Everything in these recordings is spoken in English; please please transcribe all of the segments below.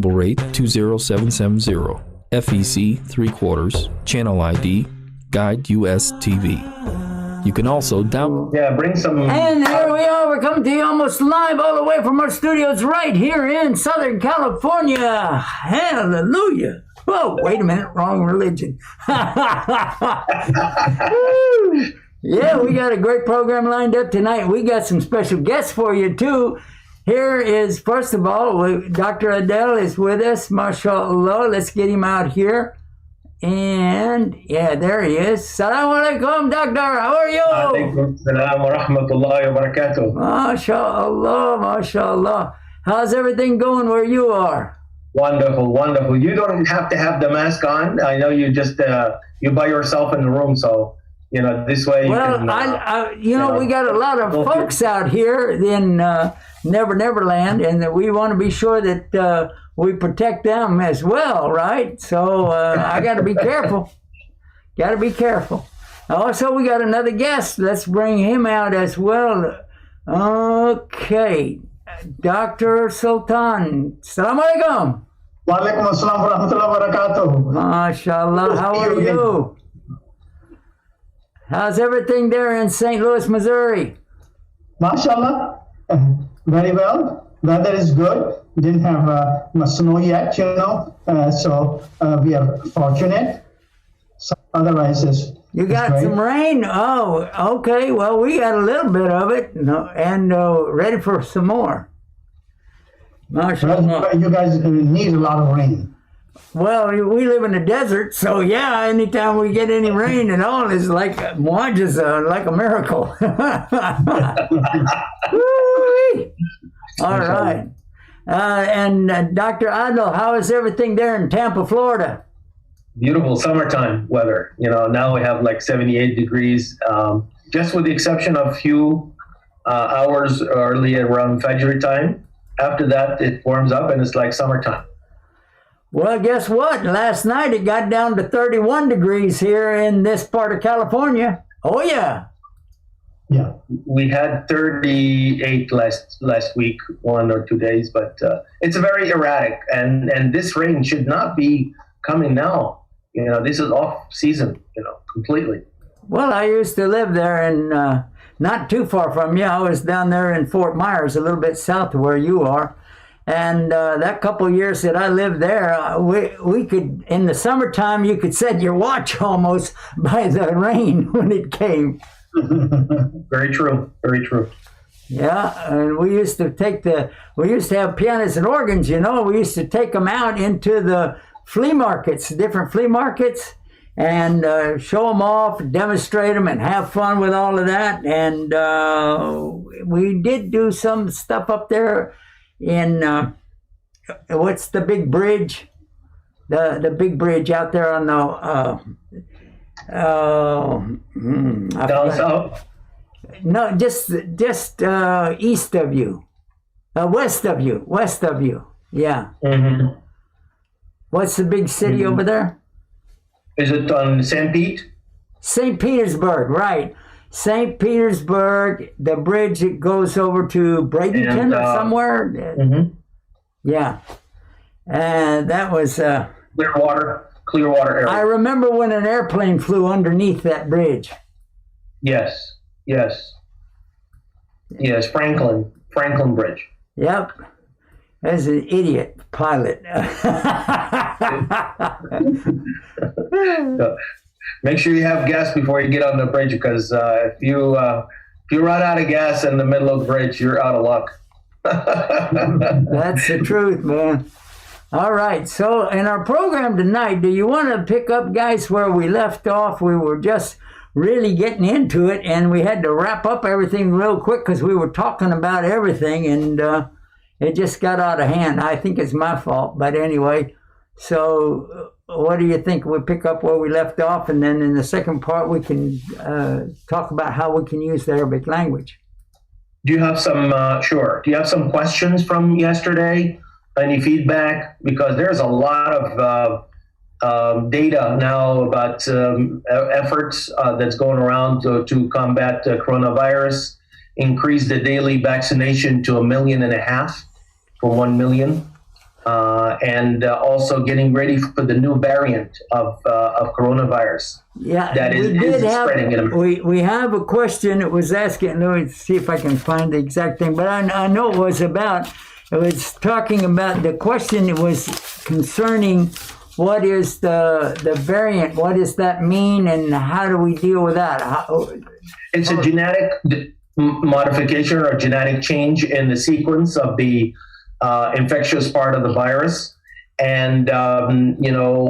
rate 20770, FEC 3/4, channel ID, Guide US TV. You can also download. Yeah, bring some. And here we are. We're coming to you almost live all the way from our studios right here in Southern California. Hallelujah. Whoa, wait a minute. Wrong religion. Yeah, we got a great program lined up tonight. We got some special guests for you, too. Here is, first of all, Dr. Adel is with us. MashaAllah. Let's get him out here. And, yeah, there he is. Assalamu alaikum, Doctor. How are you? Alaikum salam wa rahmatullahi wa barakatuh. MashaAllah, MashaAllah. How's everything going where you are? Wonderful, wonderful. You don't have to have the mask on. I know you just, you're by yourself in the room, so, you know, this way you can... we got a lot of folks out here in Neverland, and we want to be sure that we protect them as well, right? So I got to be careful. Got to be careful. Also, we got another guest. Let's bring him out as well. Okay. Dr. Sultan. Assalamu alaikum. Wa alaikum assalam wa rahmatullahi wa barakatuh. MashaAllah. How are you? How's everything there in St. Louis, Missouri? MashaAllah. Very well. Weather is good. Didn't have snow yet, so we are fortunate. So otherwise, you got some rain? Oh, okay. Well, we got a little bit of it, and ready for some more. Well, you guys need a lot of rain. Well, we live in the desert, so yeah, anytime we get any rain at all is like mu'jiza, like a miracle. All right. And Dr. Adel, how is everything there in Tampa, Florida? Beautiful summertime weather. You know, now we have like 78 degrees, just with the exception of a few hours early around Fajr time. After that, it warms up and it's like summertime. Well, guess what? Last night it got down to 31 degrees here in this part of California. Oh, yeah. Yeah. We had 38 last week, 1 or 2 days, but it's very erratic. And this rain should not be coming now. You know, this is off season, completely. Well, I used to live there and not too far from you. I was down there in Fort Myers, a little bit south of where you are. And that couple of years that I lived there, we could, in the summertime, you could set your watch almost by the rain when it came. Very true. Very true. Yeah, and we used to have pianos and organs, we used to take them out into the flea markets, different flea markets, and show them off, demonstrate them, and have fun with all of that. And we did do some stuff up there in, what's the big bridge? The big bridge out there on down south? No, just east of you, west of you. Yeah. Mm-hmm. What's the big city over there? Is it on St. Pete? St. Petersburg, right. St. Petersburg, the bridge that goes over to Bradenton or somewhere. Mm-hmm. Yeah. And that was... Clearwater area. I remember when an airplane flew underneath that bridge. Yes. Franklin Bridge. Yep. As an idiot pilot. So, make sure you have gas before you get on the bridge, because if you run out of gas in the middle of the bridge, you're out of luck. That's the truth, man. All right, so in our program tonight, do you want to pick up, guys, where we left off? We were just really getting into it, and we had to wrap up everything real quick because we were talking about everything, and it just got out of hand. I think it's my fault, but anyway, so what do you think? We'll pick up where we left off, and then in the second part, we can talk about how we can use the Arabic language. Do you have some, sure. Do you have some questions from yesterday? Any feedback? Because there's a lot of data now about efforts that's going around to combat coronavirus, increase the daily vaccination to 1.5 million from 1 million. and also getting ready for the new variant of coronavirus. Yeah, that is spreading in America. We have a question. It was asking. Let me see if I can find the exact thing. But I know it was about. It was talking about the question. It was concerning what is the variant. What does that mean, and how do we deal with that? It's a genetic modification or genetic change in the sequence of the infectious part of the virus, and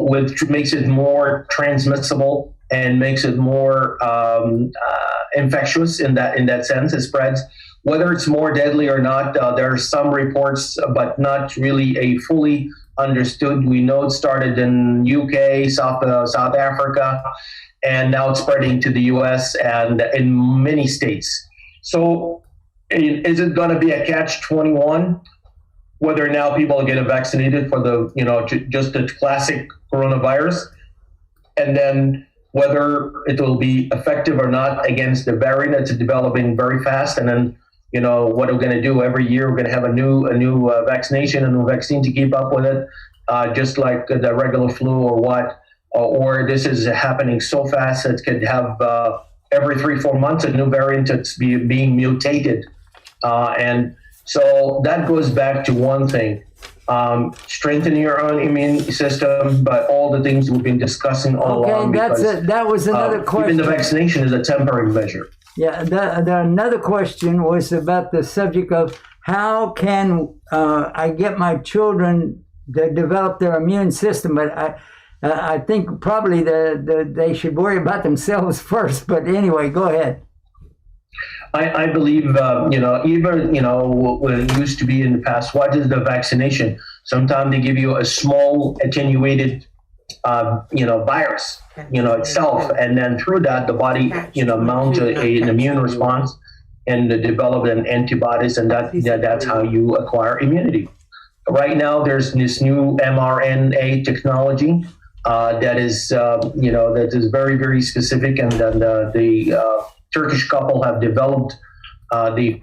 which makes it more transmissible and makes it more infectious in that sense. It spreads. Whether it's more deadly or not, there are some reports, but not really a fully understood. We know it started in UK, South Africa, and now it's spreading to the US and in many states. So is it going to be a catch-21? Whether now people get vaccinated for just the classic coronavirus, and then whether it will be effective or not against the variant that's developing very fast. And then, what are we going to do every year? We're going to have a new vaccination, a new vaccine to keep up with it, just like the regular flu or what, or this is happening so fast that it could have every 3-4 months a new variant that's being mutated. And so that goes back to one thing, strengthen your own immune system, but all the things we've been discussing all along. That was another question. Even the vaccination is a temporary measure. Yeah, another question was about the subject of how can I get my children to develop their immune system, but I think probably they should worry about themselves first. But anyway, go ahead. I believe, even, what it used to be in the past, what is the vaccination? Sometimes they give you a small attenuated, virus, itself. And then through that, the body, mounts an immune response and develop an antibodies. And that's how you acquire immunity. Right now, there's this new mRNA technology that is very, very specific. And then the Turkish couple have developed the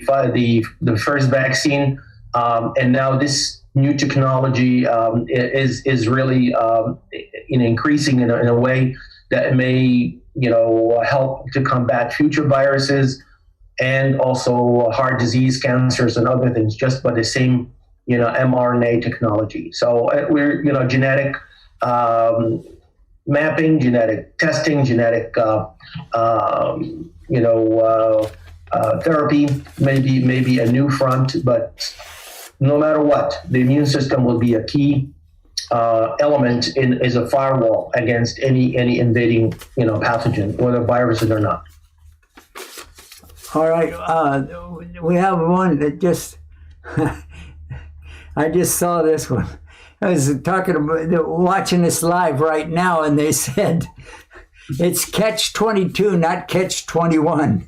first vaccine, and now this new technology is really increasing in a way that may help to combat future viruses and also heart disease, cancers, and other things just by the same mRNA technology. So we're genetic mapping, genetic testing, genetic therapy may be a new front, but no matter what, the immune system will be a key element as a firewall against any invading pathogen, whether viruses or not. All right, we have one that just I just saw this one. I was watching this live right now, and they said it's catch-22, not catch-21.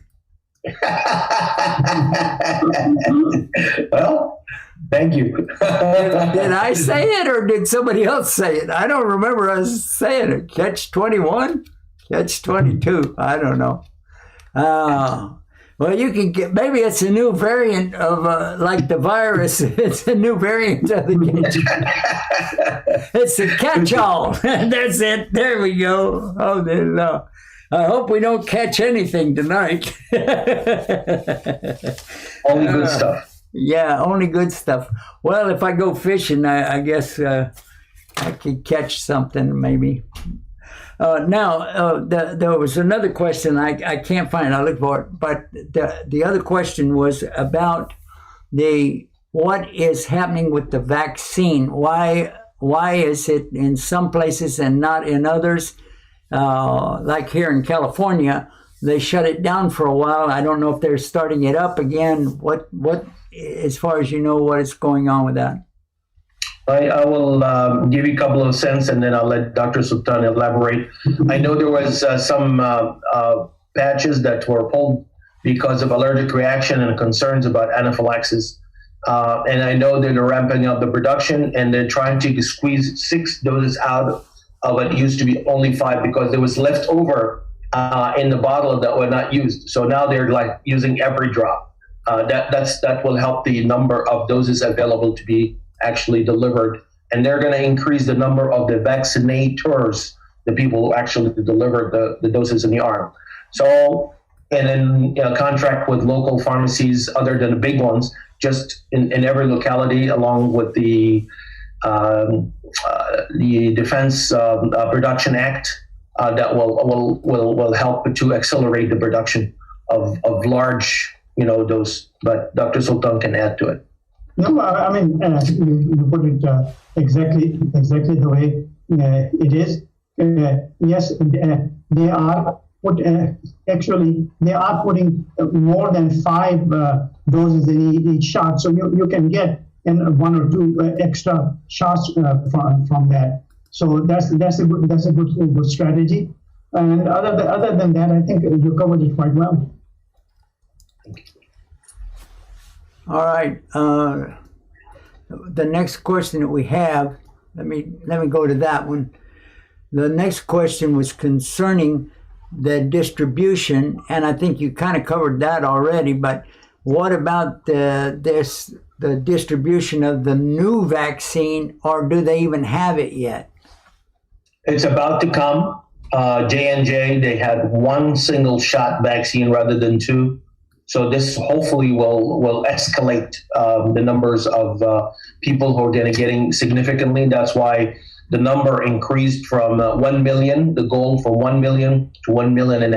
Well, thank you. Did I say it or did somebody else say it? I don't remember us saying it. Catch-21? Catch-22. I don't know. Well, you can get, maybe it's a new variant of, like the virus, it's a new variant of the catch. It's a catch-all. That's it. There we go. Oh, no. I hope we don't catch anything tonight. Only good stuff. Yeah, only good stuff. Well, if I go fishing, I guess I could catch something maybe. There was another question I can't find it. I look for it, but the other question was about what is happening with the vaccine. Why is it in some places and not in others? Like here in California, they shut it down for a while. I don't know if they're starting it up again. What as far as you know, what is going on with that? I will give you a couple of cents, and then I'll let Dr. Sultan elaborate. I know there was some batches that were pulled because of allergic reaction and concerns about anaphylaxis. And I know that they're ramping up the production, and they're trying to squeeze 6 doses out of it. Used to be only 5 because there was left over in the bottle that were not used. So now they're like using every drop. That will help the number of doses available to be actually delivered and they're going to increase the number of the vaccinators, the people who actually deliver the doses in the arm. So, and then contract with local pharmacies other than the big ones, just in every locality, along with the Defense Production Act that will help to accelerate the production of large dose. But Dr. Sultan can add to it. No, I mean you put it exactly the way it is. Yes, they are putting more than 5 doses in each shot, so you can get 1 or 2 extra shots from that. So that's a good strategy. And other than that, I think you covered it quite well. All right. The next question that we have, let me go to that one. The next question was concerning the distribution, and I think you kind of covered that already. But what about the distribution of the new vaccine, or do they even have it yet? It's about to come. J&J, they had 1 single shot vaccine rather than 2. So this hopefully will escalate the numbers of people who are getting significantly. That's why the number increased from 1 million, the goal from 1 million to 1.5 million,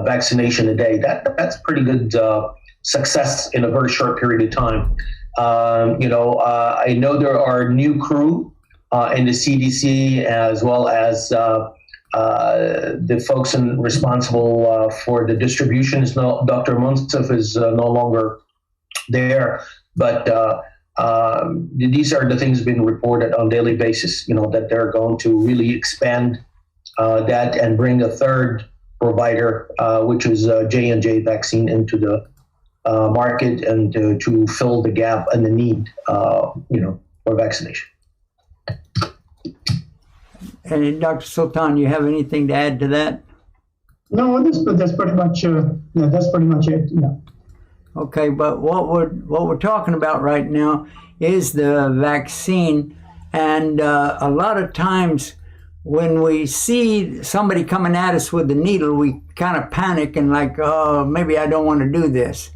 vaccination a day. That's pretty good success in a very short period of time. I know there are new crew in the CDC, as well as the folks responsible for the distribution. Dr. Munsif is no longer there, but these are the things being reported on a daily basis, that they're going to really expand that and bring a third provider, which is J&J vaccine, into the market, and to fill the gap and the need, for vaccination. And Dr. Sultan, you have anything to add to that? No, that's pretty much it. Yeah. Okay, but what we're talking about right now is the vaccine, and a lot of times when we see somebody coming at us with the needle, we kind of panic and like, oh, maybe I don't want to do this.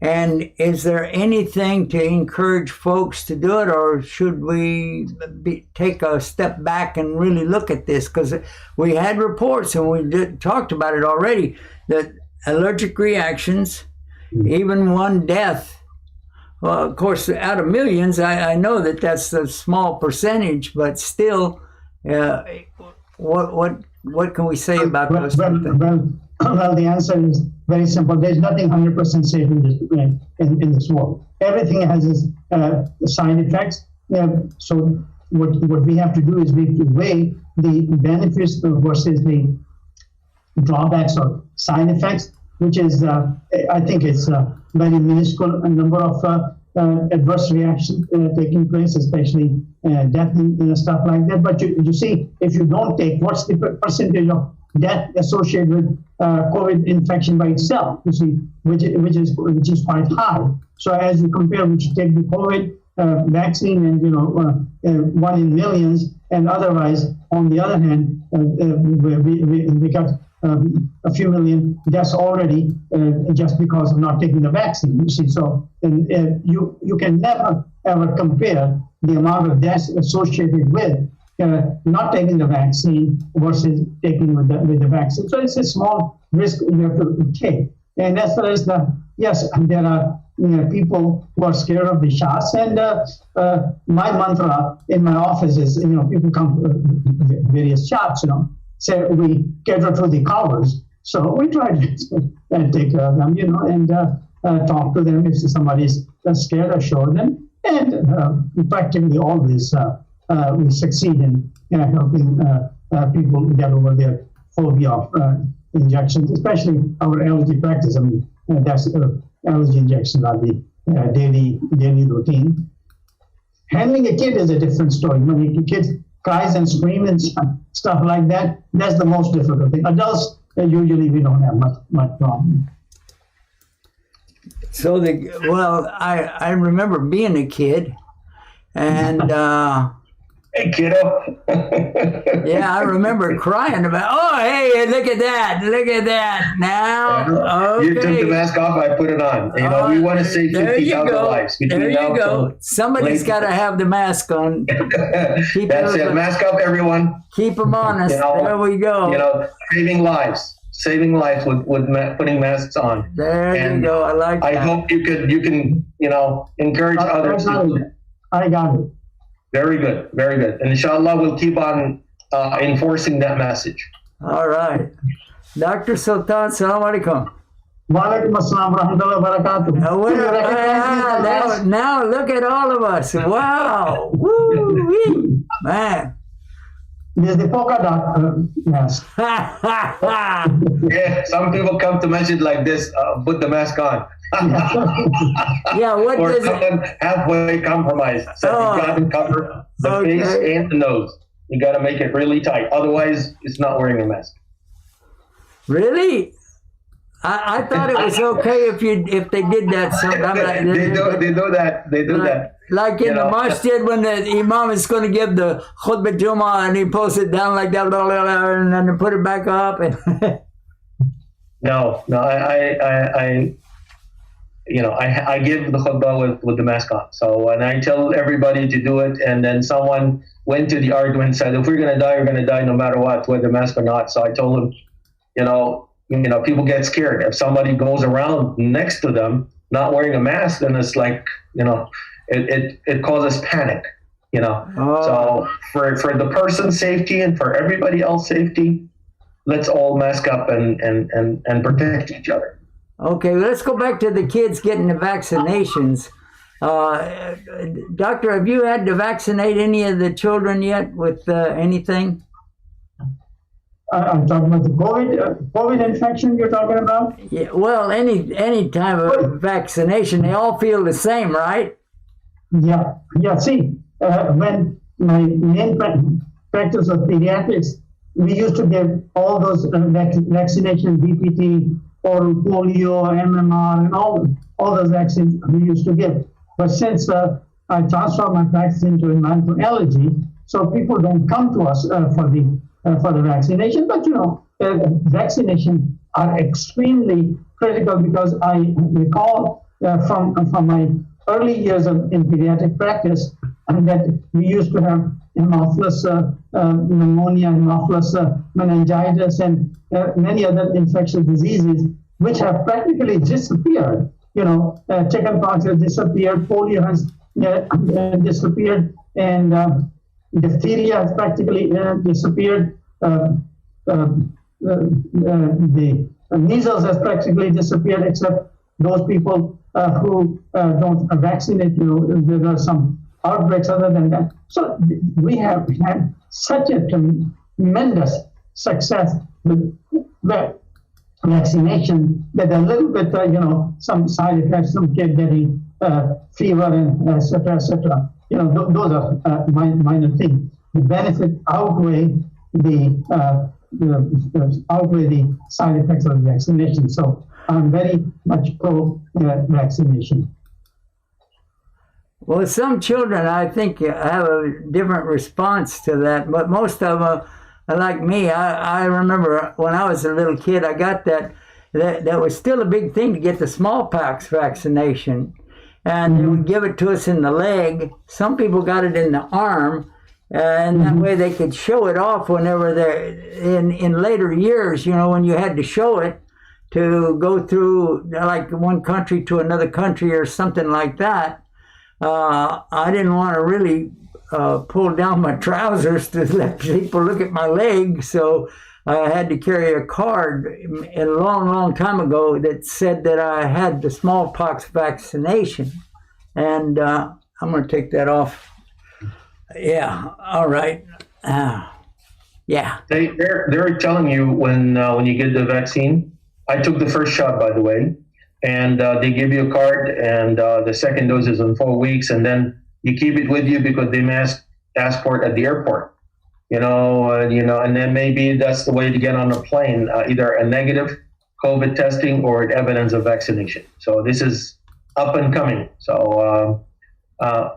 And is there anything to encourage folks to do it, or should we take a step back and really look at this? Because we had reports, and we talked about it already, that allergic reactions, even 1 death. Well, of course, out of millions, I know that that's a small percentage, but still, what can we say about those things? Well, the answer is very simple. There's nothing 100% safe in this world. Everything has its side effects. So what we have to do is we have to weigh the benefits versus the drawbacks or side effects, which is, I think it's a very minuscule number of adverse reactions taking place, especially death and stuff like that. But you see, if you don't take, what's the percentage of death associated with COVID infection by itself, you see, which is quite high. So as you compare, we should take the COVID vaccine and 1 in millions, and otherwise, on the other hand, we got a few million deaths already just because of not taking the vaccine. You see, so you can never ever compare the amount of deaths associated with not taking the vaccine versus taking with the vaccine. So it's a small risk you have to take. And as far as yes, there are people who are scared of the shots. And my mantra in my office is, people come with various shots, say we cater to the cowards. So we try to take care of them, and talk to them if somebody's scared or show them. And practically always we succeed in helping people get over their phobia of injections, especially our allergy practice. I mean, that's allergy injections are the daily routine. Handling a kid is a different story. When a kid cries and screams and stuff like that, that's the most difficult thing. Adults, usually we don't have much problem. So I remember being a kid, And Hey, kiddo. yeah, I remember crying about, oh, hey, look at that. Now, okay. You took the mask off, I put it on. We want to save there you 50,000 go. lives. There you go. Somebody's got to have the mask on. That's it. Mask up, everyone. Keep them honest. There we go. Saving lives. Saving lives with putting masks on. There you go. I like that. I hope you can encourage others to do that. I got it. Very good. Very good. And inshallah, we'll keep on enforcing that message. All right. Dr. Sultan, salam alaikum. Walaikum assalam warahmatullahi wabarakatuh. Now look at all of us. Wow. Woo-wee. Man. There's the polka dot mask. Yeah, some people come to masjid like this, put the mask on. Yeah, what or does someone halfway compromised. So you got to cover the face and the nose. You got to make it really tight. Otherwise, it's not wearing a mask. Really? I thought it was okay if they did that sometimes. They do that. Like in the masjid when the imam is going to give the khutbah Jummah and he pulls it down like that, and then put it back up. No, I give the khutbah with the mask on. So, and I tell everybody to do it. And then someone went to the argument and said, if we're going to die, we're going to die no matter what, whether mask or not. So I told them, people get scared. If somebody goes around next to them not wearing a mask, then it's like, it causes panic, So for the person's safety and for everybody else's safety, let's all mask up and protect each other. Okay, let's go back to the kids getting the vaccinations. Doctor, have you had to vaccinate any of the children yet with anything? I'm talking about the COVID infection you're talking about? Yeah, well, any type of vaccination, they all feel the same, right? Yeah. See, when my main practice of pediatrics, we used to give all those vaccination, DPT, oral polio, MMR, and all those vaccines we used to give. But since I transferred my practice into environmental allergy, so people don't come to us for the vaccination. But vaccination are extremely critical because I recall from my early years in pediatric practice that we used to have Haemophilus pneumonia, Haemophilus meningitis, and many other infectious diseases which have practically disappeared. Chickenpox has disappeared, polio has disappeared, and diphtheria has practically disappeared. The measles has practically disappeared, except those people who don't vaccinate. There are some outbreaks other than that. So we have had such a tremendous success with vaccination that a little bit, some side effects, some kid getting fever and et cetera, those are minor things. The benefit outweigh the side effects of the vaccination. So I'm very much pro vaccination. Well, some children, I think, have a different response to that, but most of them, like me, I remember when I was a little kid, I got that was still a big thing to get the smallpox vaccination, and they would give it to us in the leg. Some people got it in the arm, and that way they could show it off whenever they're in later years, when you had to show it to go through like one country to another country or something like that. I didn't want to really pull down my trousers to let people look at my leg, so I had to carry a card a long time ago that said that I had the smallpox vaccination, and I'm going to take that off. Yeah, all right. Yeah. They're telling you when you get the vaccine. I took the first shot, by the way, and they give you a card, and the second dose is in 4 weeks, and then you keep it with you because they ask passport at the airport, and then maybe that's the way to get on a plane, either a negative COVID testing or evidence of vaccination. So this is up and coming. So,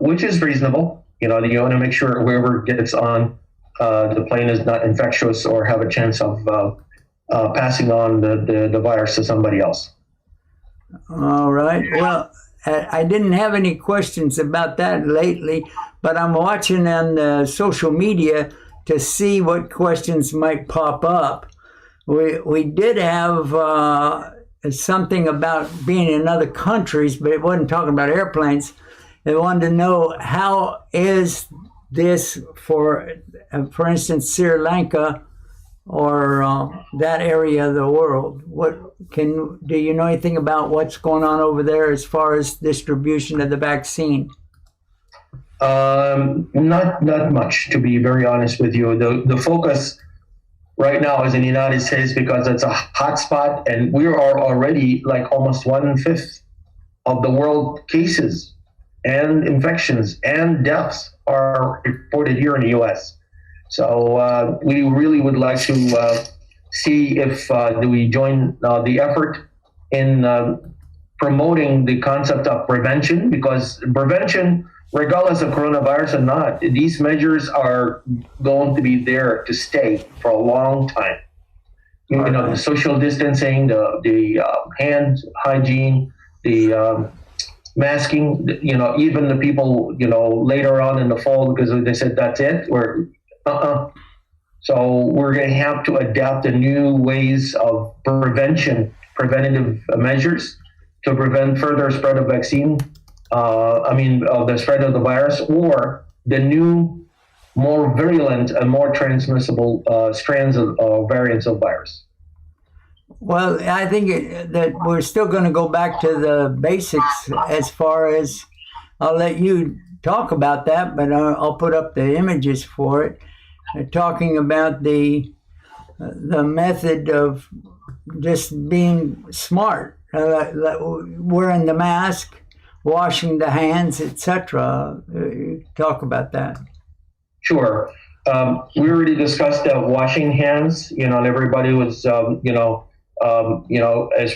which is reasonable. You want to make sure whoever gets on the plane is not infectious or have a chance of passing on the virus to somebody else. All right. Well, I didn't have any questions about that lately, but I'm watching on social media to see what questions might pop up. We did have something about being in other countries, but it wasn't talking about airplanes. They wanted to know, how is this for instance, Sri Lanka or that area of the world? Do you know anything about what's going on over there as far as distribution of the vaccine? Not much, to be very honest with you. The focus right now is in the United States because it's a hot spot, and we are already like almost 1/5 of the world cases and infections and deaths are reported here in the U.S. So we really would like to see if do we join the effort in promoting the concept of prevention, because prevention, regardless of coronavirus or not, these measures are going to be there to stay for a long time. The social distancing, the hand hygiene, the masking, even the people, later on in the fall, because they said that's it, So we're going to have to adapt the new ways of preventative measures to prevent further spread of vaccine. Of the spread of the virus, or the new, more virulent and more transmissible strands of variants of virus. Well, I think that we're still going to go back to the basics as far as, I'll let you talk about that, but I'll put up the images for it, talking about the method of just being smart, wearing the mask, washing the hands, etc. Talk about that. Sure. We already discussed washing hands, and everybody was, as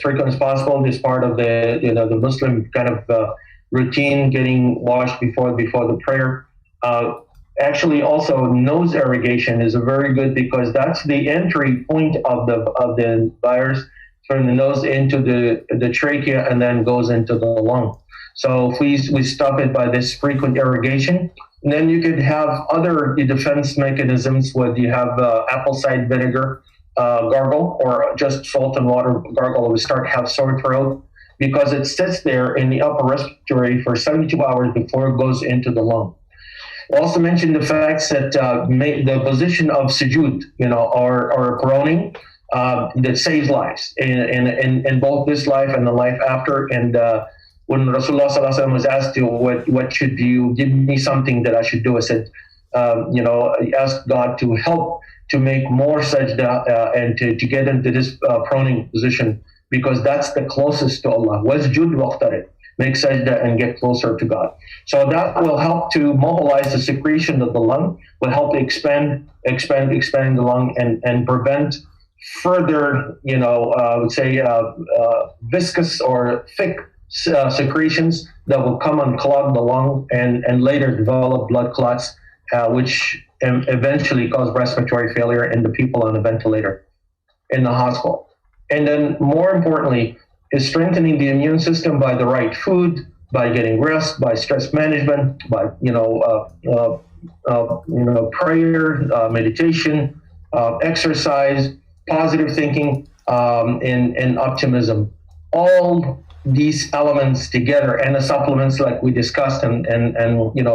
frequent as possible. This part of the Muslim kind of routine, getting washed before the prayer. Actually, also nose irrigation is very good, because that's the entry point of the virus from the nose into the trachea and then goes into the lung. So if we stop it by this frequent irrigation, and then you could have other defense mechanisms, whether you have apple cider vinegar gargle, or just salt and water gargle. We start to have sore throat because it sits there in the upper respiratory for 72 hours before it goes into the lung. Also mention the facts that the position of sujood, or groaning, that saves lives in both this life and the life after. And when Rasulullah Sallallahu Alaihi Wasallam was asked, what should you give me something that I should do? I said, ask God to help to make more sajda and to get into this proning position, because that's the closest to Allah. Wasjud waqtarib. Make sajda and get closer to God. So that will help to mobilize the secretion of the lung, will help expand the lung and prevent further, viscous or thick secretions that will come and clog the lung and later develop blood clots, which eventually cause respiratory failure in the people on a ventilator in the hospital. And then more importantly is strengthening the immune system by the right food, by getting rest, by stress management, by prayer, meditation, exercise, positive thinking, and optimism. All these elements together, and the supplements like we discussed, and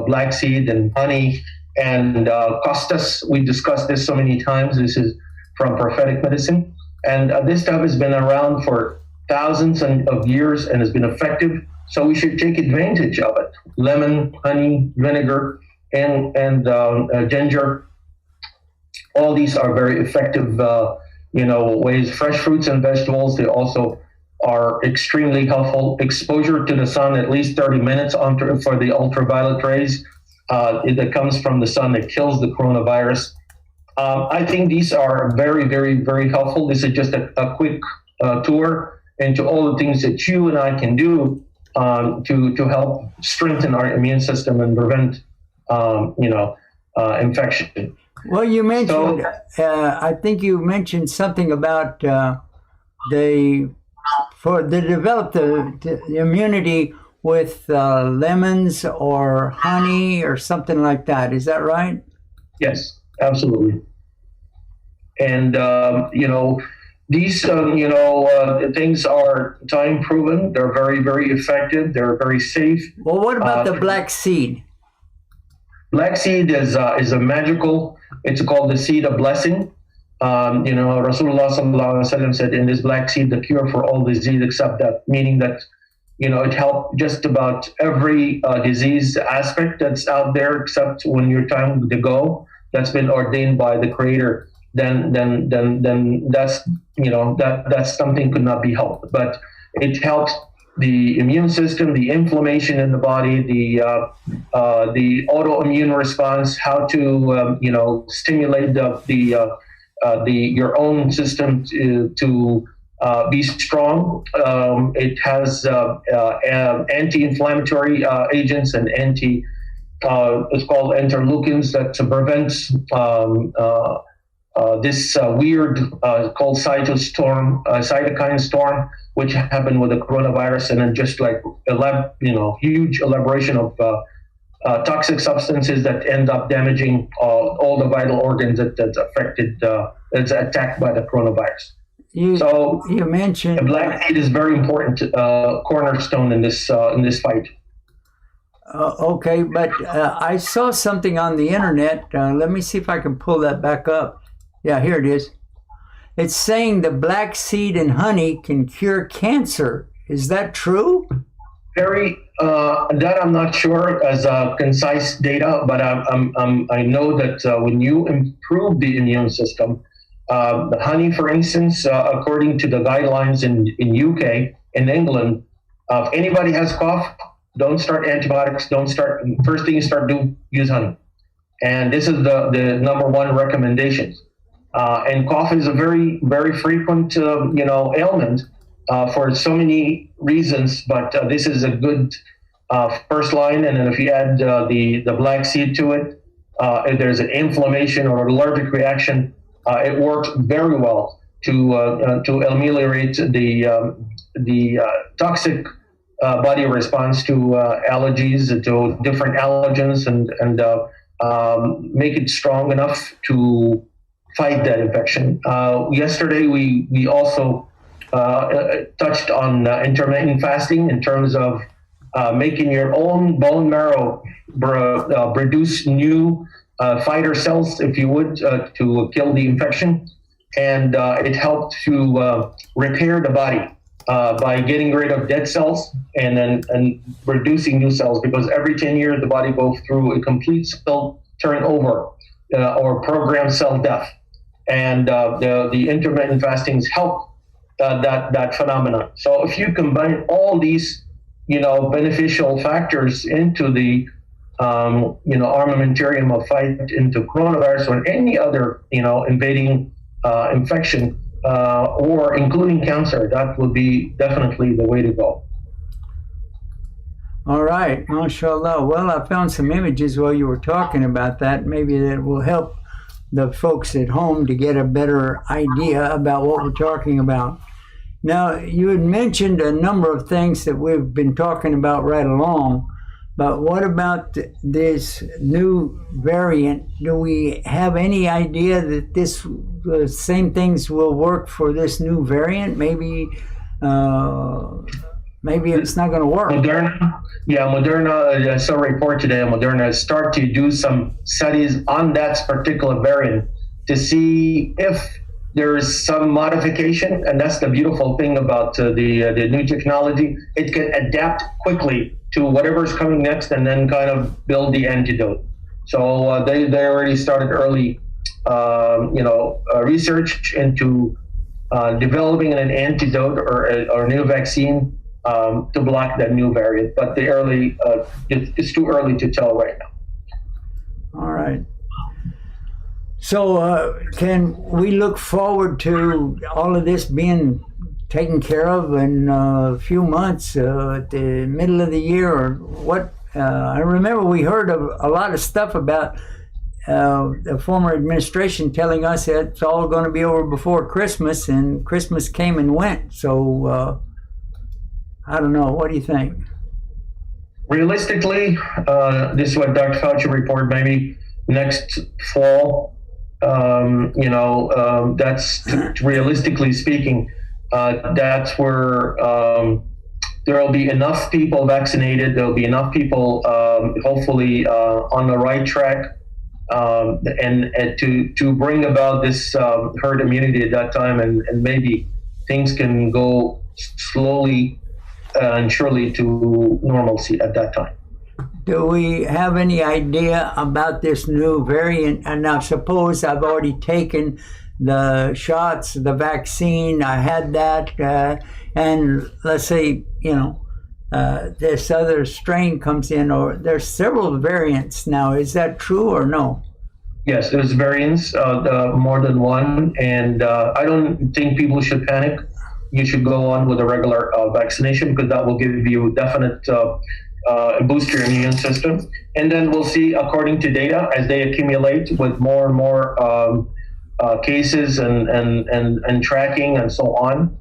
black seed and honey and costus. We discussed this so many times. This is from prophetic medicine, and this stuff has been around for thousands of years and has been effective. So we should take advantage of it. Lemon, honey, vinegar, and ginger. All these are very effective, ways. Fresh fruits and vegetables, they also are extremely helpful. Exposure to the sun, at least 30 minutes for the ultraviolet rays that comes from the sun that kills the coronavirus. I think these are very, very, very helpful. This is just a quick tour into all the things that you and I can do to help strengthen our immune system and prevent infection. Well, you mentioned, I think you mentioned something about they develop the immunity with lemons or honey or something like that. Is that right? Yes, absolutely. And these things are time proven. They're very, very effective. They're very safe. Well, what about the black seed? Black seed is a magical. It's called the seed of blessing. Rasulullah sallallahu alaihi wasallam said, "In this black seed, the cure for all disease except death," meaning that it helped just about every disease aspect that's out there, except when your time to go, that's been ordained by the Creator. Then that's that's something could not be helped. But it helps the immune system, the inflammation in the body, the autoimmune response, how to stimulate your own system to be strong. It has anti-inflammatory agents and it's called interleukins that prevents this weird called cytokine storm, which happened with the coronavirus, and then just like huge elaboration of toxic substances that end up damaging all the vital organs that's affected, that's attacked by the coronavirus. You mentioned the black seed is very important cornerstone in this fight. Okay, but I saw something on the internet. Let me see if I can pull that back up. Yeah, here it is. It's saying the black seed and honey can cure cancer. Is that true? That I'm not sure as concise data, but I know that when you improve the immune system, the honey, for instance, according to the guidelines in UK, in England, if anybody has cough, don't start antibiotics. First thing you start doing, use honey. And this is the number one recommendation. And cough is a very, very frequent, ailment for so many reasons. But this is a good first line. And then if you add the black seed to it, if there's an inflammation or allergic reaction, it works very well to ameliorate the toxic body response to allergies, to different allergens, and make it strong enough to fight that infection. Yesterday, we also touched on intermittent fasting in terms of making your own bone marrow produce new fighter cells, if you would, to kill the infection. And it helped to repair the body by getting rid of dead cells and producing new cells, because every 10 years the body goes through a complete cell turnover or programmed cell death. And the intermittent fastings help that phenomenon. So if you combine all these, beneficial factors into the, armamentarium of fight into coronavirus or any other, invading infection, or including cancer, that would be definitely the way to go. All right, mashallah. Well, I found some images while you were talking about that. Maybe that will help the folks at home to get a better idea about what we're talking about. Now, you had mentioned a number of things that we've been talking about right along, but what about this new variant? Do we have any idea that the same things will work for this new variant? Maybe it's not going to work. Moderna, I saw a report today, Moderna start to do some studies on that particular variant to see if there's some modification. And that's the beautiful thing about the new technology. It can adapt quickly to whatever's coming next and then kind of build the antidote. So they already started early, research into developing an antidote or a new vaccine to block that new variant, but it's too early to tell right now. All right. So can we look forward to all of this being taken care of in a few months, at the middle of the year, or what? I remember we heard of a lot of stuff about the former administration telling us that it's all going to be over before Christmas, and Christmas came and went. So I don't know. What do you think? Realistically, this is what Dr. Fauci reported, maybe next fall. That's realistically speaking, that's where there will be enough people vaccinated. There will be enough people, hopefully, on the right track, and to bring about this herd immunity at that time, and maybe things can go slowly and surely to normalcy at that time. Do we have any idea about this new variant? And now suppose I've already taken the shots, the vaccine, I had that, and let's say, this other strain comes in, or there's several variants now. Is that true or no? Yes, there's variants, more than one, and I don't think people should panic. You should go on with a regular vaccination, because that will give you a definite boost your immune system. And then we'll see, according to data, as they accumulate with more and more cases and tracking and so on,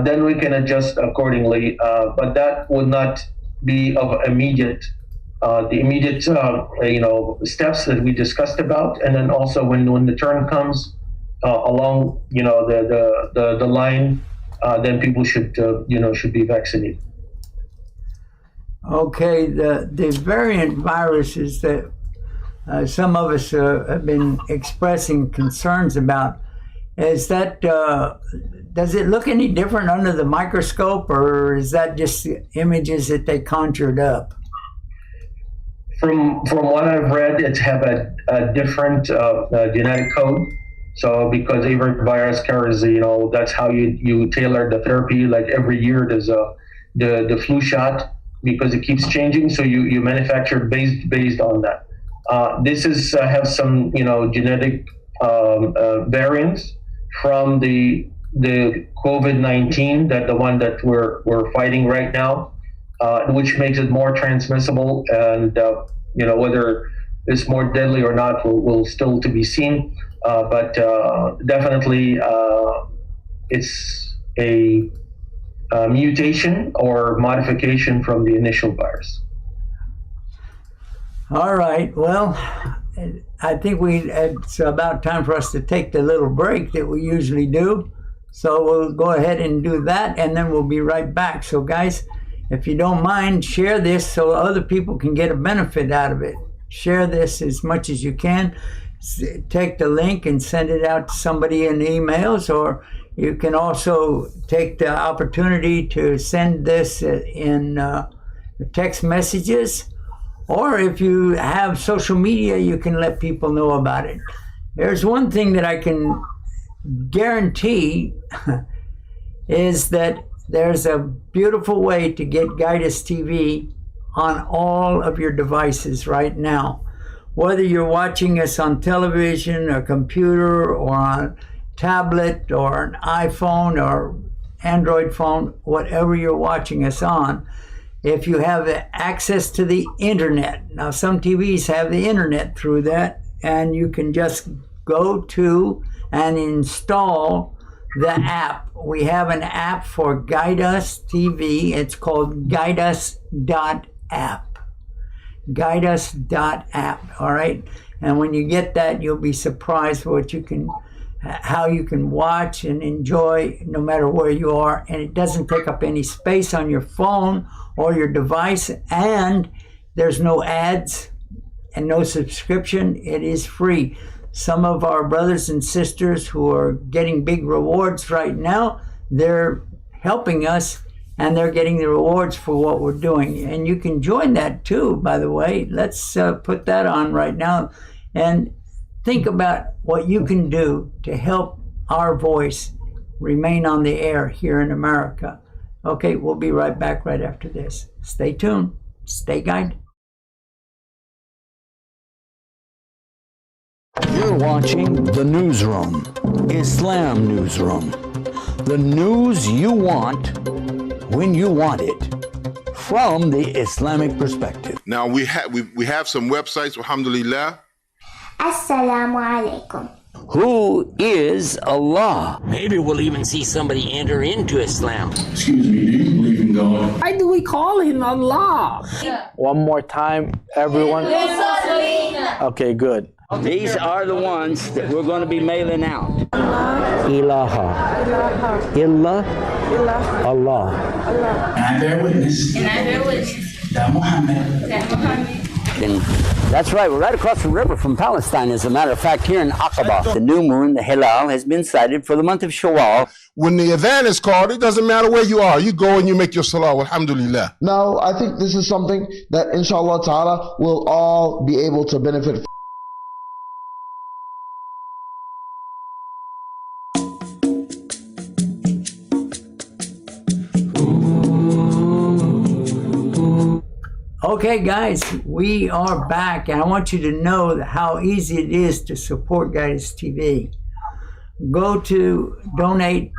then we can adjust accordingly. But that would not be of immediate, the immediate steps that we discussed about. And then also when the turn comes along, the line, then people should be vaccinated. Okay, the variant viruses that some of us have been expressing concerns about, is that, does it look any different under the microscope, or is that just images that they conjured up? From what I've read, it's have a different genetic code. So because every virus carries, that's how you tailor the therapy. Like every year there's the flu shot, because it keeps changing. So you manufacture based on that. This is have some genetic variants from the COVID-19, that the one that we're fighting right now, which makes it more transmissible, and whether it's more deadly or not will still to be seen. But definitely it's a mutation or modification from the initial virus. All right. Well, I think it's about time for us to take the little break that we usually do. So we'll go ahead and do that, and then we'll be right back. So guys, if you don't mind, share this so other people can get a benefit out of it. Share this as much as you can. Take the link and send it out to somebody in emails, or you can also take the opportunity to send this in text messages, or if you have social media, you can let people know about it. There's one thing that I can guarantee is that there's a beautiful way to get Guidus TV on all of your devices right now. Whether you're watching us on television or computer or on tablet or an iPhone or Android phone, whatever you're watching us on, if you have access to the internet. Now some TVs have the internet through that, and you can just go to and install the app. We have an app for Guidus TV. It's called Guidus.app. Guidus.app, all right? And when you get that, you'll be surprised how you can watch and enjoy no matter where you are. And it doesn't take up any space on your phone or your device, and there's no ads and no subscription. It is free. Some of our brothers and sisters who are getting big rewards right now, they're helping us, and they're getting the rewards for what we're doing. And you can join that too, by the way. Let's put that on right now and think about what you can do to help our voice remain on the air here in America. Okay, we'll be right back right after this. Stay tuned. Stay guided. You're watching The Newsroom, Islam Newsroom. The news you want when you want it. from the Islamic perspective. Now we have some websites, alhamdulillah. Assalamu alaikum. Who is Allah? Maybe we'll even see somebody enter into Islam. Excuse me, do you believe in God? Why do we call him Allah? One more time, everyone. Okay, good. These are the ones that we're going to be mailing out. Ilaha. Illah. Allah. And I bear witness. That Muhammad. And that's right. We're right across the river from Palestine, as a matter of fact, here in Aqaba. The new moon, the Hilal, has been sighted for the month of Shawwal. When the adhan is called, it doesn't matter where you are. You go and you make your salah, alhamdulillah. Now, I think this is something that, inshallah ta'ala, we'll all be able to benefit from. Okay, guys, we are back, and I want you to know how easy it is to support Guidance TV. Go to Donate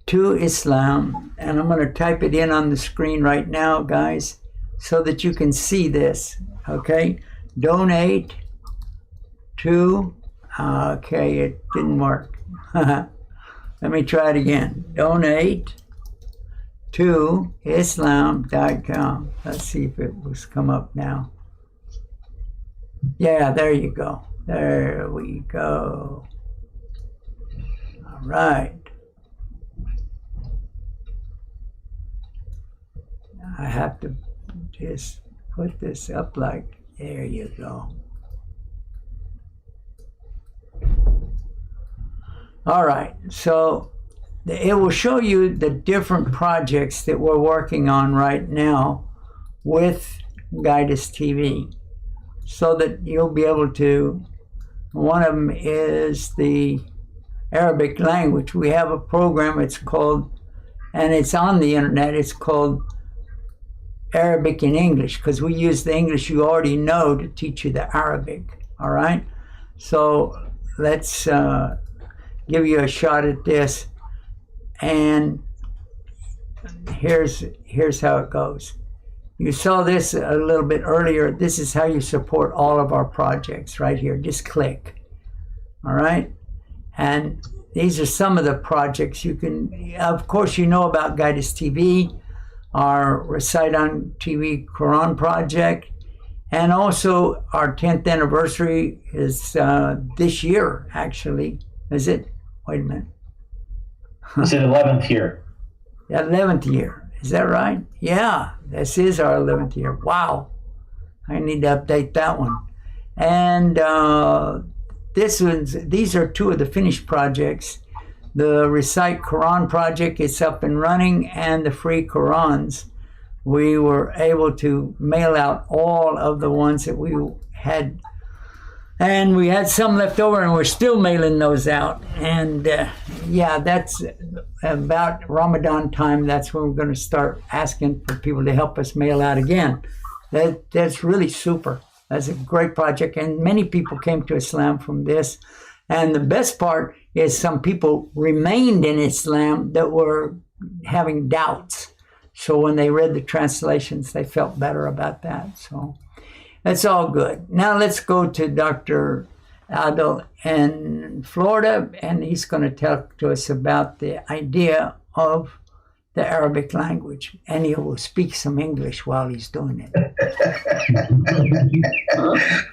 to Islam, and I'm going to type it in on the screen right now, guys, so that you can see this, okay? Donate to, okay, it didn't work. Let me try it again. Donate to Islam.com. Let's see if it was come up now. Yeah, there you go. There we go. All right. I have to just put this up like, there you go. All right, so it will show you the different projects that we're working on right now with Guidance TV, so that you'll be able to, one of them is the Arabic language. We have a program, it's called, and it's on the internet, it's called Arabic in English, because we use the English you already know to teach you the Arabic, all right? So let's give you a shot at this. And here's how it goes. You saw this a little bit earlier. This is how you support all of our projects right here. Just click. All right? And these are some of the projects you can, of course, you know about Guidance TV, our Recite on TV Quran project, and also our 10th anniversary is this year, actually. Is it? Wait a minute. It's the 11th year. 11th year. Is that right? Yeah, this is our 11th year. Wow. I need to update that one. And these are two of the finished projects. The Recite Quran project is up and running, and the free Qurans. We were able to mail out all of the ones that we had. And we had some left over, and we're still mailing those out. And yeah, that's about Ramadan time. That's when we're going to start asking for people to help us mail out again. That's really super. That's a great project. And many people came to Islam from this. And the best part is some people remained in Islam that were having doubts. So when they read the translations, they felt better about that. So that's all good. Now let's go to Dr. Adel in Florida, and he's going to talk to us about the idea of the Arabic language. And he will speak some English while he's doing it.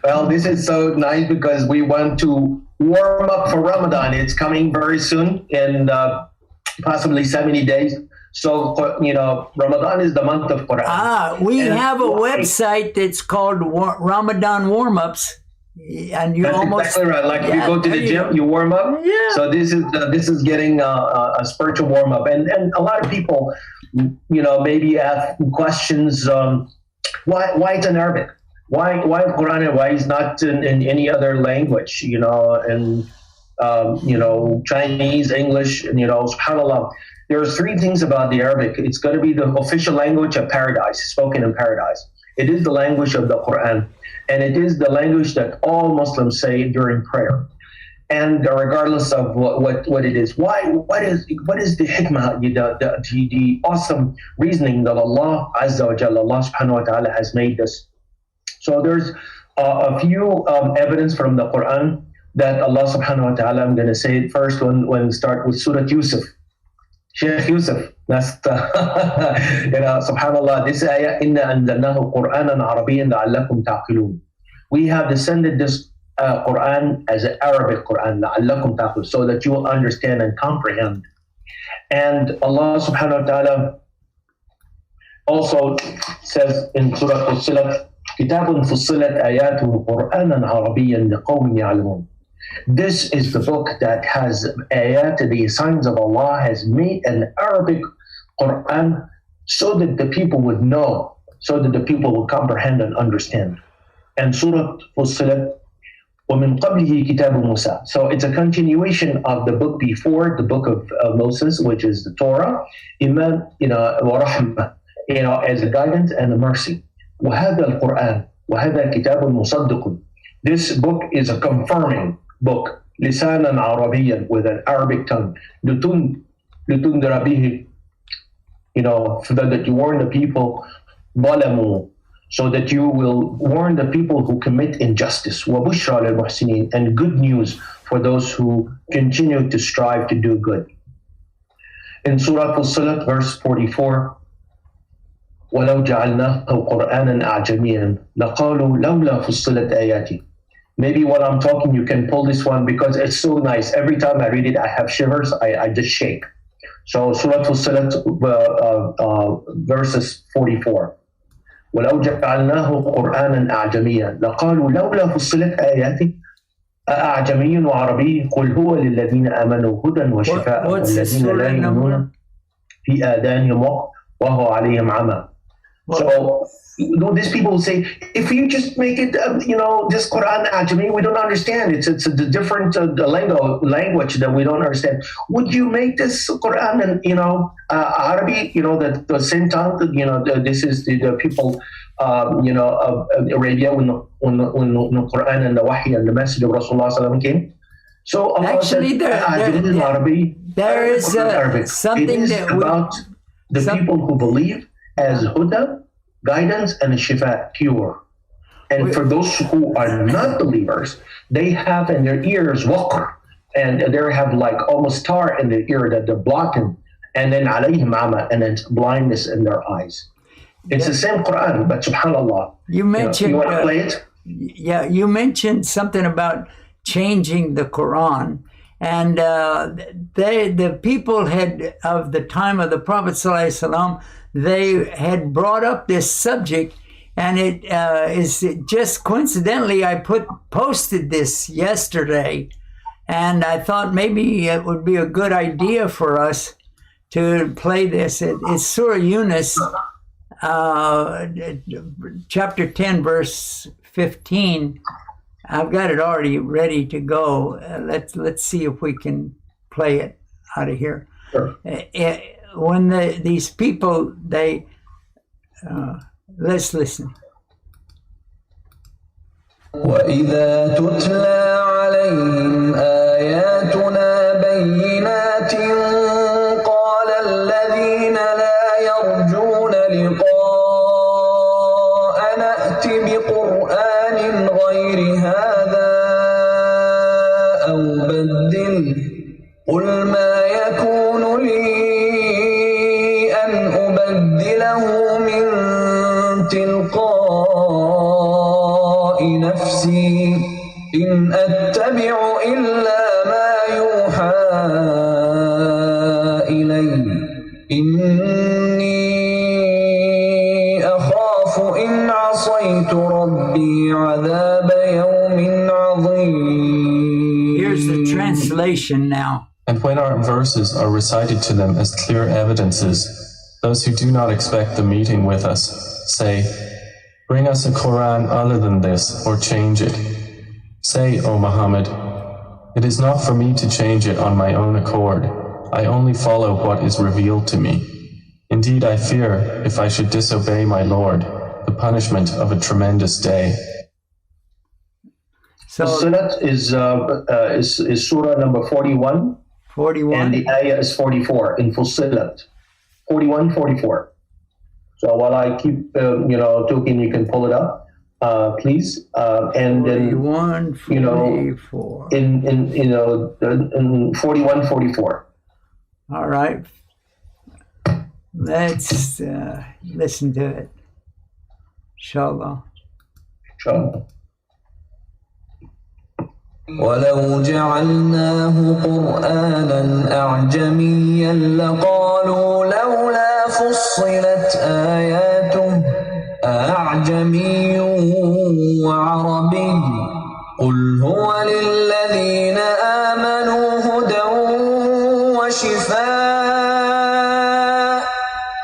Well, this is so nice because we want to warm up for Ramadan. It's coming very soon in possibly 70 days. So, Ramadan is the month of Quran. We have a website that's called Ramadan Warm-Ups. And you that's almost exactly right. Like you go to the gym, you warm up. Yeah. So this is getting a spiritual warm up, and a lot of people, maybe ask questions. Why it's in Arabic? Why Quran and why it's not in any other language? And Chinese, English, and SubhanAllah. There are three things about the Arabic. It's going to be the official language of paradise, spoken in paradise. It is the language of the Quran. And it is the language that all Muslims say during prayer. and regardless of what it is. What is the hikmah, the awesome reasoning that Allah Azza wa Jalla, Allah subhanahu wa ta'ala has made this. So there's a few evidence from the Quran that Allah subhanahu wa ta'ala, I'm going to say it first when we start with Surah Yusuf. Sheikh Yusuf, that's subhanallah, this ayah, inna anzalnahu Qur'anan Arabiyyan la'allakum ta'qilun. We have descended this Quran as an Arabic Quran, la'allakum ta'qilun, so that you will understand and comprehend. And Allah subhanahu wa ta'ala also says in Surah Fussilat, Kitabun Fussilat ayatuhu Qur'anan Arabiyyan liqawmin ya'lamun. This is the book that has ayat, the signs of Allah, has made an Arabic Quran so that the people would know, so that the people would comprehend and understand. And Surah Fussilat, وَمِن قَبْلِهِ كِتَابُ مُوسَى. So it's a continuation of the book before, the book of Moses, which is the Torah, Iman, وَرَحْمَةً, as a guidance and a mercy. وَهَذَا الْقُرْآنِ وَهَذَا كِتَابٌ مُصَدِّقٌ. This book is a confirming book, lisanan Arabiyan, with an Arabic tongue, لِتُنْذِرَ بِهِ, so that you warn the people, ظَلَمُوا, so that you will warn the people who commit injustice, وَبُشْرَى لِلْمُحْسِنِينَ, and good news for those who continue to strive to do good. In Surah Fussilat, verse 44, وَلَوْ جَعَلْنَاهُ قُرْآنًا أَعْجَمِيًّا لَقَالُوا لَوْلَا فُصِّلَتْ آيَاتِهِ. Maybe while I'm talking, you can pull this one because it's so nice. Every time I read it, I have shivers. I just shake. So Surah Fussilat, verses 44. وَلَوْ جَعَلْنَاهُ قُرْآنًا أَعْجَمِيًّا لَقَالُوا لَوْلَا فُصِّلَتْ آيَاتِهِ أَعْجَمِيٌّ وَعَرَبِيٌّ قُلْ هُوَ لِلَّذِينَ آمَنُوا هُدًى وَشِفَاءٌ وَالَّذِينَ لَا يُؤْمِنُونَ فِي آذَانِهِمْ وَقْرٌ وَهُوَ عَلَيْهِمْ عَمًى. So these people will say, if you just make it, this Quran Ajami, we don't understand. It's a different language that we don't understand. Would you make this Quran and Arabic, the same tongue? This is the people, of Arabia when the Quran and the Wahy and the message of Rasulullah Sallallahu came. So Allah actually, said, there is something that about the people who believe as huda, guidance, and shifa, cure. And for those who are not believers, they have in their ears waqr, and they have like almost tar in their ear that they're blocking, and then alayhim ama, and then blindness in their eyes. It's the same Quran, but subhanallah. You mentioned, you want to play it? Yeah, you mentioned something about changing the Quran. And the people of the time of the Prophet ﷺ, they had brought up this subject, and it is just coincidentally I posted this yesterday, and I thought maybe it would be a good idea for us to play this. It's Surah Yunus, chapter 10, verse 15. I've got it already ready to go. Let's see if we can play it out of here. Sure. When these people, let's listen. وَإِذَا تُتْلَى عَلَيْهِمْ آيَاتُنَا بَيِّنَاتٍ قَالَ الَّذِينَ لَا يَرْجُونَ لِقَاءَنَا ائْتِ بِقُرْآنٍ غَيْرِ هَذَا أَوْ بَدِّلْهُ قُلْ مَا يَكُونُ لِي أَنْ أُبَدِّلَهُ مِنْ تِلْقَاءِ نَفْسِي إِنْ أَتَّبِعُ إِلَّا مَا يُوحَى إِلَيَّ إِنِّي أَخَافُ إِنْ عَصَيْتُ رَبِّي عَذَابَ يَوْمٍ عَظِيمٍ. Here's the translation now. And when our verses are recited to them as clear evidences, those who do not expect the meeting with us say, bring us a Quran other than this, or change it. Say, O Muhammad, it is not for me to change it on my own accord. I only follow what is revealed to me. Indeed, I fear, if I should disobey my Lord, the punishment of a tremendous day. Fussilat is surah number 41. 41. And the ayah is 44 in Fussilat. 41, 44. So while I keep, talking, you can pull it up, please. And 41, 44. In 41, 44. All right. Let's listen to it. Inshallah. Inshallah. ولو جعلناه قرآنا أعجميا لقالوا لولا فصلت آياته أعجمي وعربي قل هو للذين آمنوا هدى وشفاء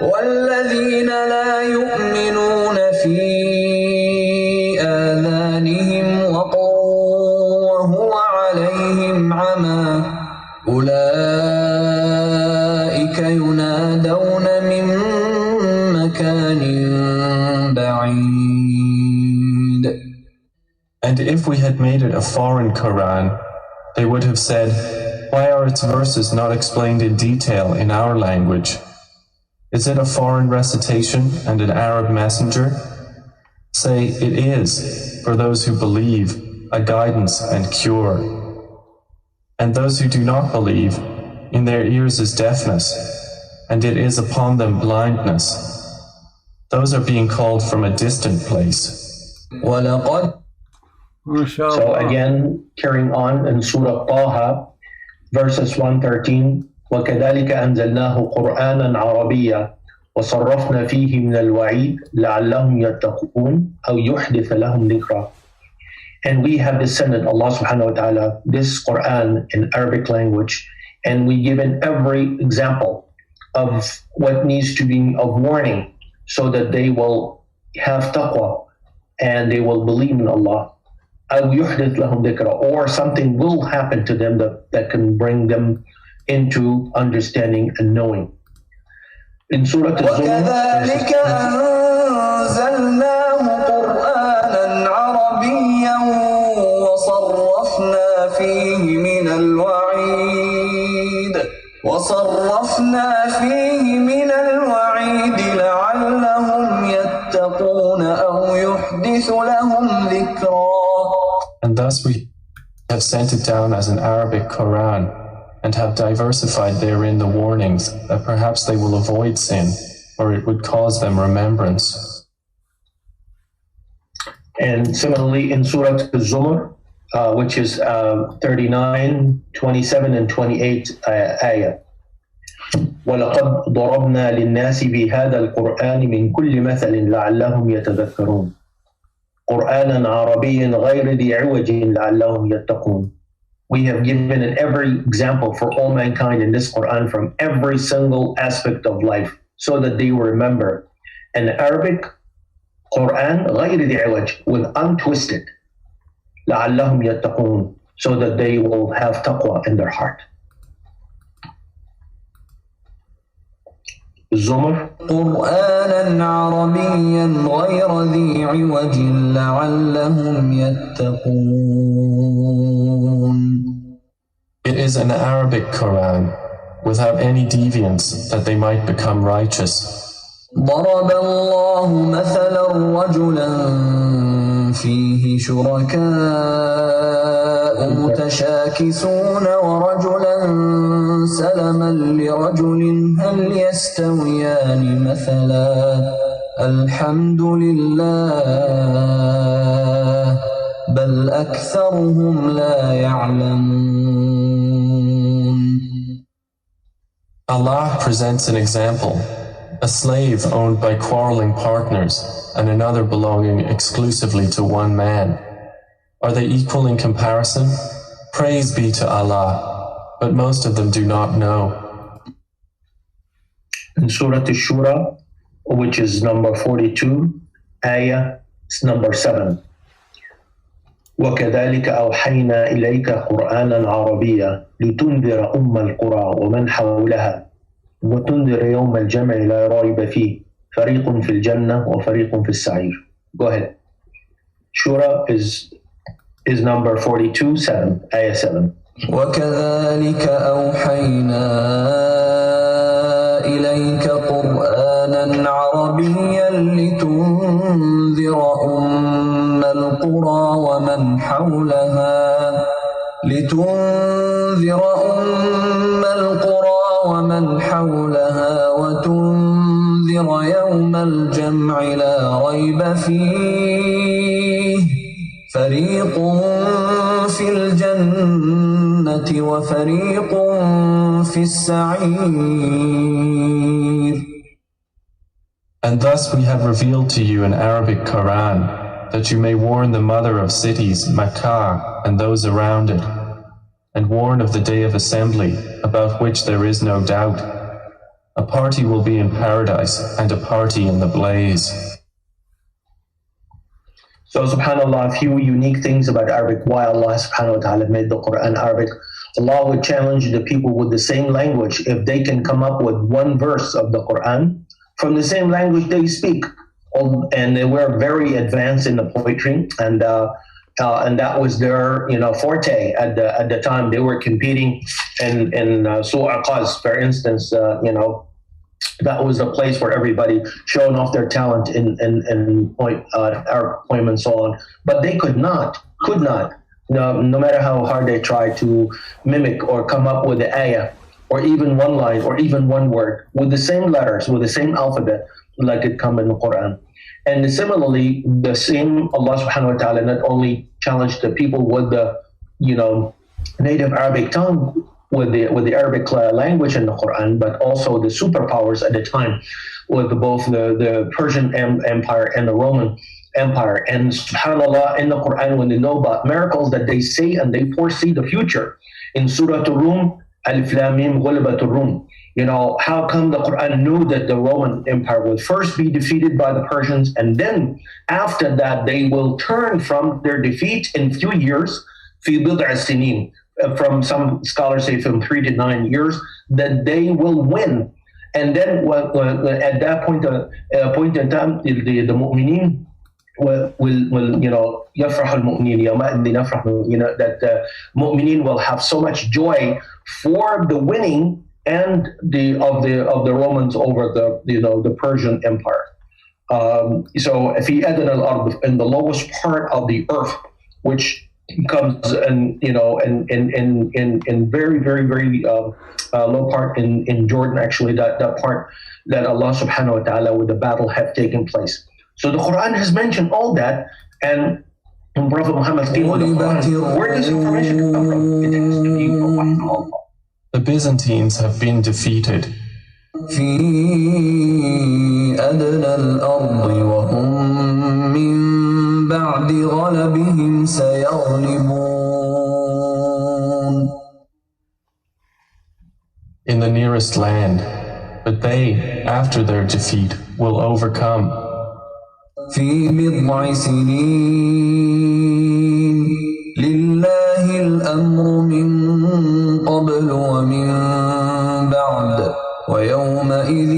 والذين لا يؤمنون في آذانهم وقر وهو عليهم عمى أولئك ينادون من مكان بعيد. And if we had made it a foreign Quran, they would have said, why are its verses not explained in detail in our language? Is it a foreign recitation and an Arab messenger? Say, it is, for those who believe, a guidance and cure. And those who do not believe, in their ears is deafness, and it is upon them blindness. Those are being called from a distant place. So again, carrying on in Surah Taha, verses 113, وَكَذَلِكَ أَنزَلْنَاهُ قُرْآنًا عَرَبِيًّا وَصَرَّفْنَا فِيهِ مِنَ الْوَعِيدِ لَعَلَّهُمْ يَتَّقُونَ أَوْ يُحْدِثَ لَهُمْ ذِكْرًا. And we have descended, Allah subhanahu wa ta'ala, this Quran in Arabic language, and we given every example of what needs to be of warning so that they will have taqwa and they will believe in Allah. أَوْ يُحْدِث لَهُمْ ذِكْرًا, or something will happen to them that can bring them into understanding and knowing. In Surah وَكَذَلِكَ أَنزَلْنَاهُ قُرْآنًا عَرَبِيًّا وَصَرَّفْنَا فِيهِ مِنَ الْوَعِيدِ لَعَلَّهُمْ يَتَّقُونَ أَوْ يُحْدِثُ لَهُمْ ذِكْرًا. And thus we have sent it down as an Arabic Quran, and have diversified therein the warnings that perhaps they will avoid sin, or it would cause them remembrance. And similarly in Surah Al-Zumar, which is 39, 27, and 28 ayah. وَلَقَدْ ضَرَبْنَا لِلنَّاسِ بِهَذَا الْقُرْآنِ مِنْ كُلِّ مَثَلٍ لَعَلَّهُمْ يَتَذَكَّرُونَ قُرْآنًا عَرَبِيًّا غَيْرَ ذِي عِوَجٍ لَعَلَّهُمْ يَتَّقُونَ. We have given it every example for all mankind in this Quran from every single aspect of life so that they will remember. And Arabic Quran, غَيْرِ ذِي عِوَجٍ, with untwisted, لَعَلَّهُمْ يَتَّقُونَ, so that they will have taqwa in their heart. Zumar. قرآنا عربيا غير ذي عوج لعلهم يتقون. It is an Arabic Quran without any deviance that they might become righteous. ضرب الله مثلا رجلا فيه شركاء متشاكسون ورجلا سلما لرجل هل يستويان مثلا الحمد لله بل أكثرهم لا يعلمون. Allah presents an example. A slave owned by quarreling partners and another belonging exclusively to one man. Are they equal in comparison? Praise be to Allah, but most of them do not know. In Surah Ash-Shura, which is number 42, ayah number 7. وَكَذَلِكَ أَوْحَيْنَا إِلَيْكَ قُرْآنًا عَرَبِيًّا لِتُنذِرَ أُمَّ الْقُرَى وَمَنْ حَوْلَهَا وَتُنذِرَ يَوْمَ الْجَمْعِ لَا رَيْبَ فِيهِ فَرِيقٌ فِي الْجَنَّةِ وَفَرِيقٌ فِي السَّعِيرِ. Go ahead. Shura is is number 42, 7, ayah 7. وكذلك أوحينا إليك قرآنا عربيا لتنذر أم القرى ومن حولها وتنذر يوم الجمع لا ريب فيه فريق في الجنة وفريق في السعير. And thus we have revealed to you an Arabic Quran, that you may warn the mother of cities, Makkah, and those around it, and warn of the day of assembly, about which there is no doubt. A party will be in paradise, and a party in the blaze. So subhanAllah, a few unique things about Arabic, why Allah subhanahu wa ta'ala made the Quran Arabic. Allah would challenge the people with the same language if they can come up with one verse of the Quran from the same language they speak. And they were very advanced in the poetry, and that was their forte at the time. They were competing in Surah Qaz, for instance. That was a place where everybody showing off their talent in Arab poem and so on. But they could not, no matter how hard they tried to mimic or come up with the ayah, or even one line, or even one word, with the same letters, with the same alphabet, like it come in the Quran. And similarly, the same Allah subhanahu wa ta'ala not only challenged the people with the, native Arabic tongue, with the Arabic language in the Quran, but also the superpowers at the time, with both the Persian Empire and the Roman Empire. And subhanAllah, in the Quran, when they know about miracles that they say and they foresee the future, in Surah Ar-Rum, Alif Lam Mim Ghulibat Ar-Rum, how come the Quran knew that the Roman Empire would first be defeated by the Persians, and then after that they will turn from their defeat in few years, fi bid'a sinin, from some scholars say from 3 to 9 years, that they will win. And then at that point in time, the mu'mineen will يفرح المؤمنين يومئذ يفرح that the mu'mineen will have so much joy for the winning and of the Romans over the Persian Empire. So if he added in the lowest part of the earth, which comes in very, very, very low part in Jordan, actually, that part that Allah subhanahu wa ta'ala with the battle have taken place. So the Quran has mentioned all that, and when Prophet Muhammad came with the Quran, where does information come from? It has to be from Allah. The Byzantines have been defeated. في أدنى الأرض وهم من بعد غلبهم سيغلبون. In the nearest land, but they, after their defeat, will overcome. في بضع سنين لله الأمر من قبل ومن بعد ويومئذ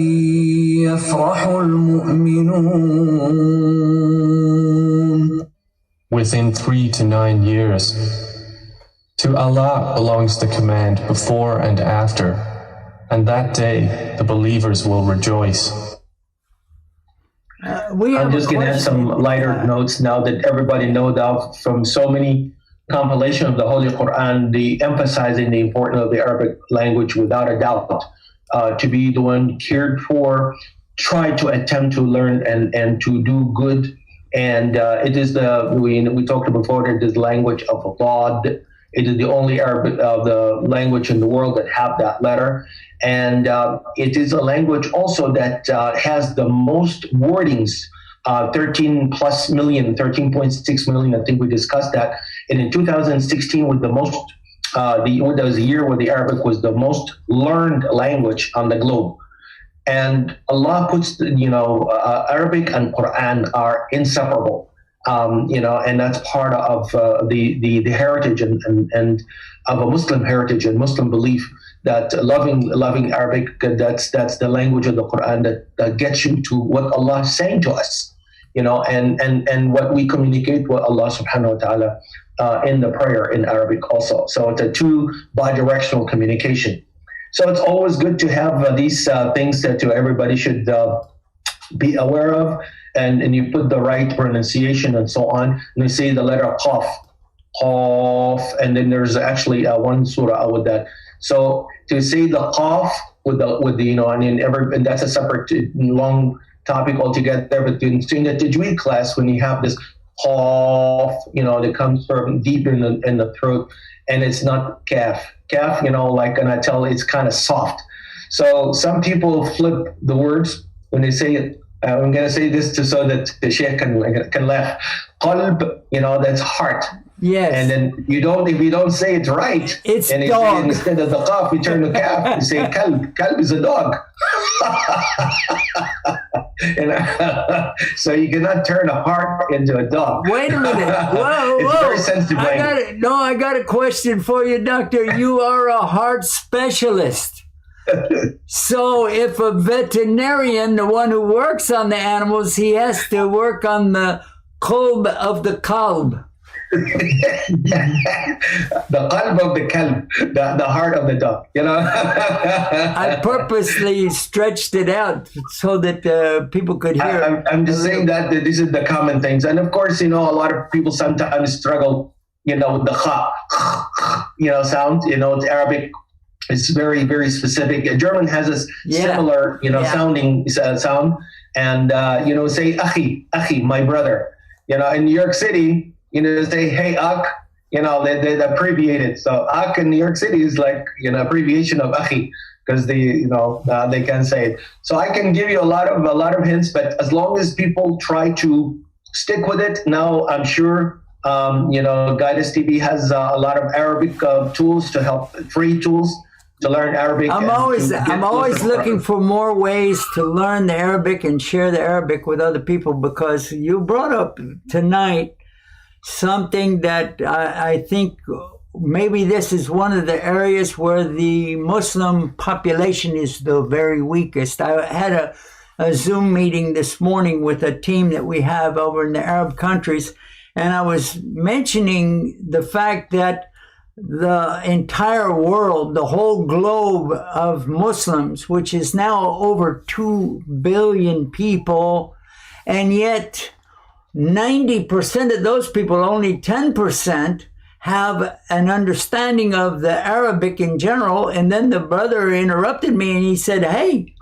يفرح المؤمنون. Within 3 to 9 years. To Allah belongs the command before and after, and that day the believers will rejoice. I'm just going to add some lighter notes now that everybody knows of from so many compilation of the Holy Quran, the emphasizing the importance of the Arabic language without a doubt, to be the one cared for, try to attempt to learn and to do good. And it is we talked before, it is the language of God. It is the only Arabic the language in the world that have that letter. And it is a language also that has the most wordings, 13.6 million, I think we discussed that. And in 2016 was the most, there was a year where the Arabic was the most learned language on the globe. And Allah puts, Arabic and Quran are inseparable. And that's part of the heritage and of a Muslim heritage and Muslim belief that loving Arabic, that's the language of the Quran that gets you to what Allah is saying to us. and what we communicate with Allah subhanahu wa ta'ala in the prayer in Arabic also. So it's a two bidirectional communication. So it's always good to have these things that everybody should be aware of, and you put the right pronunciation and so on. And you say the letter Qaf, and then there's actually one surah with that. So to say the Qaf with the and that's a separate long topic altogether. But in the Tajweed class, when you have this Qaf, that comes from deep in the throat, and it's not Kaf. Kaf, and I tell it's kind of soft. So some people flip the words when they say it. I'm going to say this so that the Sheikh can laugh. Qalb, that's heart. Yes. And then if you don't say it right, it's and dog. Instead of the qaf, you turn to kaf, you say kalb. Kalb is a dog. So you cannot turn a heart into a dog. Wait a minute. Whoa, it's very sensitive. I got a question for you, doctor. You are a heart specialist. So if a veterinarian, the one who works on the animals, he has to work on the qalb of the kalb. The qalb of the kalb, the heart of the dog, I purposely stretched it out so that people could hear. I'm just saying that this is the common things. And of course, a lot of people sometimes struggle, with the kha, sound. It's Arabic. It's very, very specific. German has a similar, sounding sound. And, say akhi, my brother. In New York City, say, hey, ak, they abbreviate it. So ak in New York City is like, abbreviation of akhi, because they can say it. So I can give you a lot of hints, but as long as people try to stick with it, now I'm sure, Guidance TV has a lot of Arabic tools to help, free tools to learn Arabic. I'm always looking for more ways to learn the Arabic and share the Arabic with other people, because you brought up tonight something that I think maybe this is one of the areas where the Muslim population is the very weakest. I had a Zoom meeting this morning with a team that we have over in the Arab countries, and I was mentioning the fact that the entire world, the whole globe of Muslims, which is now over 2 billion people, and yet 90% of those people, only 10%, have an understanding of the Arabic in general. And then the brother interrupted me and he said, hey,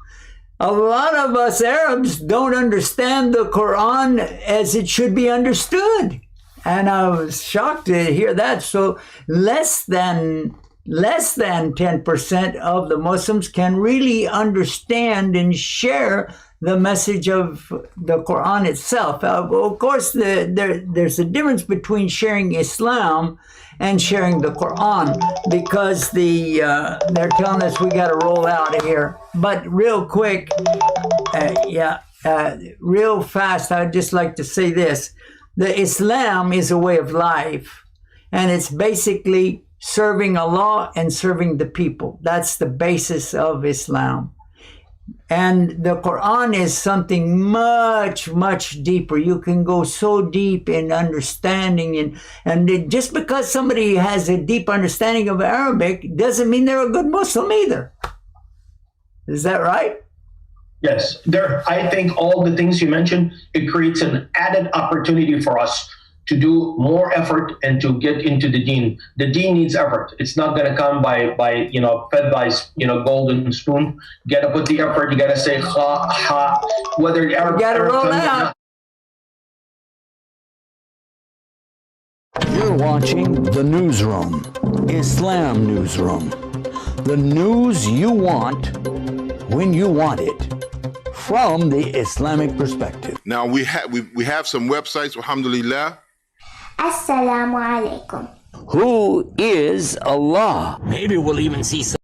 a lot of us Arabs don't understand the Quran as it should be understood. And I was shocked to hear that. So less than 10% of the Muslims can really understand and share the message of the Quran itself. Of course, there's a difference between sharing Islam and sharing the Quran, because they're telling us we got to roll out of here. But real quick, real fast, I'd just like to say this. The Islam is a way of life, and it's basically serving Allah and serving the people. That's the basis of Islam. And the Quran is something much, much deeper. You can go so deep in understanding, and just because somebody has a deep understanding of Arabic doesn't mean they're a good Muslim either. Is that right? Yes, I think all the things you mentioned, it creates an added opportunity for us to do more effort and to get into the deen. The deen needs effort. It's not going to come by fed by golden spoon. You got to put the effort. You got to say ha, whether you got to roll out. You're watching The Newsroom, Islam Newsroom. The news you want when you want it, from the Islamic perspective. Now we have some websites, alhamdulillah. Assalamu alaikum. Who is Allah? Maybe we'll even see some